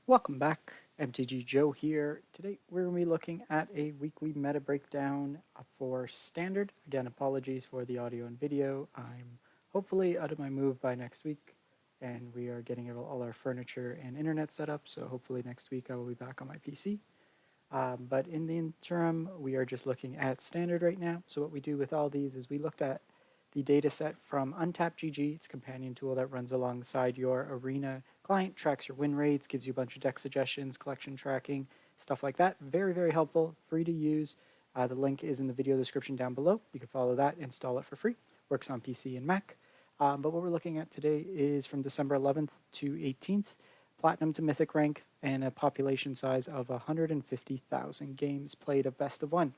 Welcome back, MTG Joe here. Today we're going to be looking at a weekly meta breakdown for Standard. Again, apologies for the audio and video. I'm hopefully out of my move by next week, and we are getting all our furniture and internet set up, so hopefully next week I will be back on my PC. But in the interim, we are just looking at Standard right now. So what we do with all these is we looked at the data set from UntapGG. It's a companion tool that runs alongside your Arena client, tracks your win rates, gives you a bunch of deck suggestions, collection tracking, stuff like that. Very, very helpful, free to use. The link is in the video description down below. You can follow that, install it for free. Works on PC and Mac. But what we're looking at today is from December 11th to 18th, Platinum to Mythic rank, and a population size of 150,000 games played of best of one.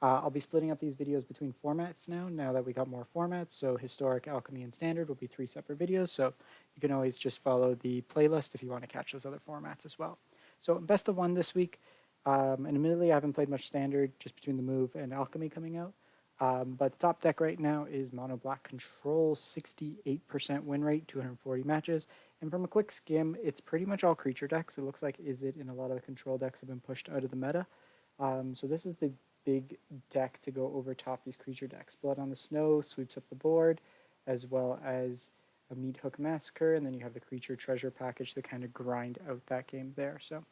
I'll be splitting up these videos between formats now that we got more formats. So Historic, Alchemy, and Standard will be 3 separate videos. So you can always just follow the playlist if you want to catch those other formats as well. So best of one this week. And admittedly, I haven't played much Standard just between the move and Alchemy coming out. But the top deck right now is Mono Black Control, 68% win rate, 240 matches. And from a quick skim, it's pretty much all creature decks. It looks like Izzet and a lot of the control decks have been pushed out of the meta. So this is the big deck to go over top these creature decks. Blood on the Snow sweeps up the board, as well as a Meat Hook Massacre, and then you have the creature treasure package to kind of grind out that game there. So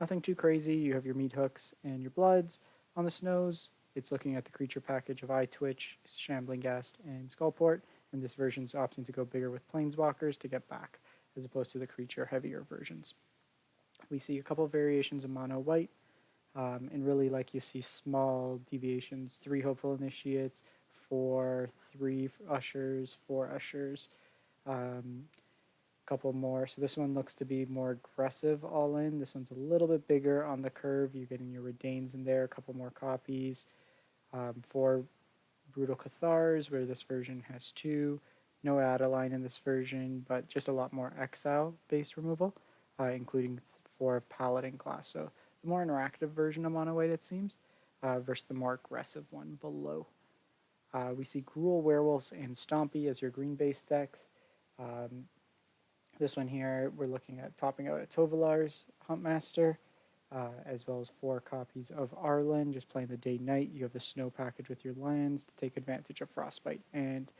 nothing too crazy. You have your Meat Hooks and your Bloods. On the Snows, it's looking at the creature package of Eye Twitch, Shambling Ghast, and Skullport, and this version's opting to go bigger with Planeswalkers to get back, as opposed to the creature heavier versions. We see a couple variations of mono white, and really like you see small deviations, 3 Hopeful Initiates, 3 Ushers, 4 Ushers, couple more. So this one looks to be more aggressive all in. This one's a little bit bigger on the curve. You're getting your Redains in there, a couple more copies. 4 Brutal Cathars, where this version has 2. No Adeline in this version, but just a lot more exile-based removal, including 4 of Paladin class. So the more interactive version of Mono White, it seems, versus the more aggressive one below. We see Gruul, Werewolves, and Stompy as your green-based decks. This one here, we're looking at topping out at Tovolar's Huntmaster, as well as 4 copies of Arlen, just playing the day-night. You have the Snow package with your lands to take advantage of Frostbite and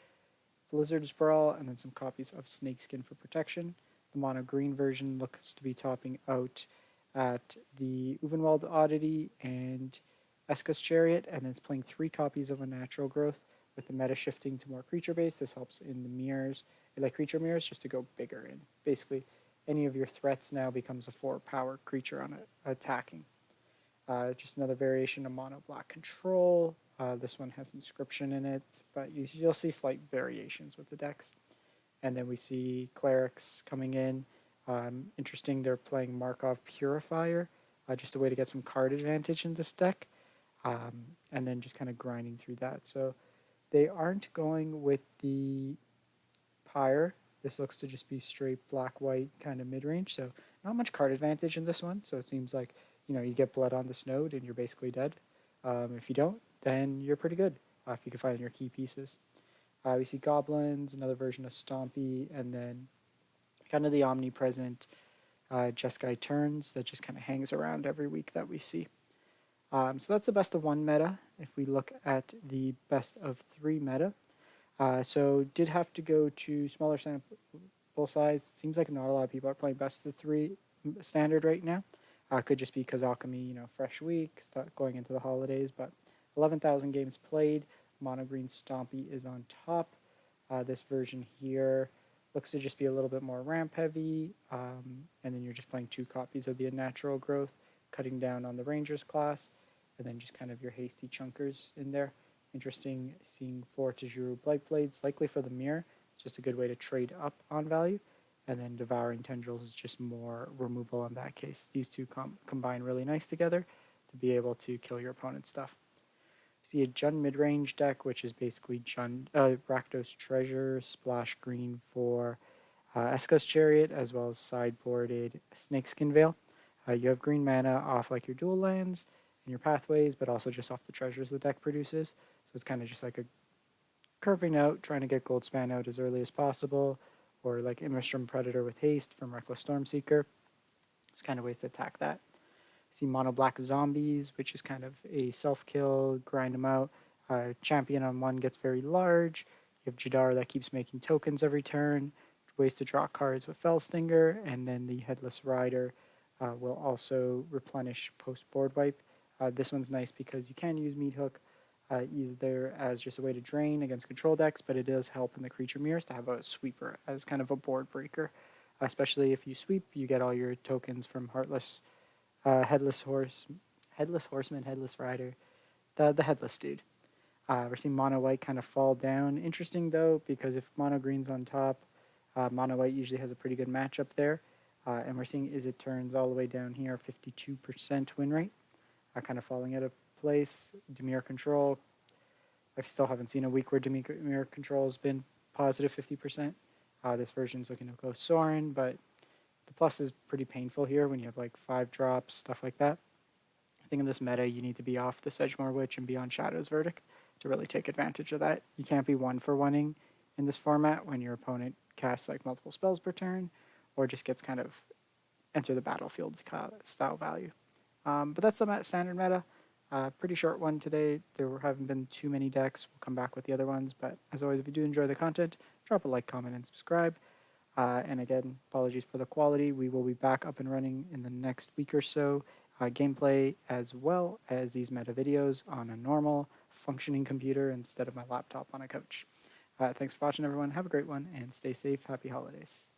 Blizzard Sprawl, and then some copies of Snakeskin for protection. The mono green version looks to be topping out at the Uvenwald Oddity and Eska's Chariot, and it's playing 3 copies of a Natural Growth. With the meta shifting to more creature-based, this helps in the mirrors, like creature mirrors, just to go bigger in. Basically, any of your threats now becomes a 4-power creature on attacking. Just another variation of Mono Black Control. This one has Inscription in it, but you'll see slight variations with the decks. And then we see Clerics coming in. Interesting, they're playing Markov Purifier, just a way to get some card advantage in this deck. And then just kind of grinding through that. So they aren't going with the Pyre. This looks to just be straight black-white kind of mid-range, so not much card advantage in this one. So it seems like, you get Blood on the Snowed and you're basically dead. If you don't, then you're pretty good if you can find your key pieces. We see Goblins, another version of Stompy, and then kind of the omnipresent Jeskai Turns that just kind of hangs around every week that we see. So that's the best of 1 meta. If we look at the best of 3 meta, so did have to go to smaller sample size. It seems like not a lot of people are playing best of 3 Standard right now. Could just be because Alchemy, fresh week, going into the holidays, but 11,000 games played. Mono Green Stompy is on top. This version here looks to just be a little bit more ramp heavy, and then you're just playing 2 copies of the Unnatural Growth, cutting down on the Rangers class, and then just kind of your hasty chunkers in there. Interesting seeing 4 Tajuru Blightblades, likely for the mirror. It's just a good way to trade up on value. And then Devouring Tendrils is just more removal in that case. These 2 combine really nice together to be able to kill your opponent's stuff. See a Jund mid-range deck, which is basically Rakdos Treasure, splash green for Eska's Chariot, as well as sideboarded Snakeskin Veil. You have green mana off like your dual lands and your pathways, but also just off the treasures the deck produces. So it's kind of just like a curving out, trying to get gold span out as early as possible, or like Immerstrom Predator with haste from Reckless Stormseeker. There's kind of ways to attack that. See mono black zombies, which is kind of a self kill, grind them out. Champion on one gets very large. You have Jadar that keeps making tokens every turn. Ways to draw cards with Fell Stinger, and then the Headless Rider will also replenish post board wipe. This one's nice because you can use Meat Hook either as just a way to drain against control decks, but it does help in the creature mirrors to have a sweeper as kind of a board breaker. Especially if you sweep, you get all your tokens from Heartless, Headless Horseman, Headless Rider, the Headless dude. We're seeing mono white kind of fall down. Interesting though, because if mono green's on top, mono white usually has a pretty good matchup there. And we're seeing Is It Turns all the way down here, 52% win rate, kind of falling out of place. Dimir Control, I still haven't seen a week where Dimir Control has been positive 50%. This version's looking to go Sorin, but the plus is pretty painful here when you have like 5 drops, stuff like that. I think in this meta, you need to be off the Sedgemoor Witch and be on Shadow's Verdict to really take advantage of that. You can't be 1-for-1ing in this format when your opponent casts like multiple spells per turn, or just gets kind of enter the battlefield style value. But that's the standard meta. Pretty short one today. There haven't been too many decks. We'll come back with the other ones. But as always, if you do enjoy the content, drop a like, comment, and subscribe. And again, apologies for the quality. We will be back up and running in the next week or so. Gameplay as well as these meta videos on a normal functioning computer instead of my laptop on a couch. Thanks for watching, everyone. Have a great one and stay safe. Happy holidays.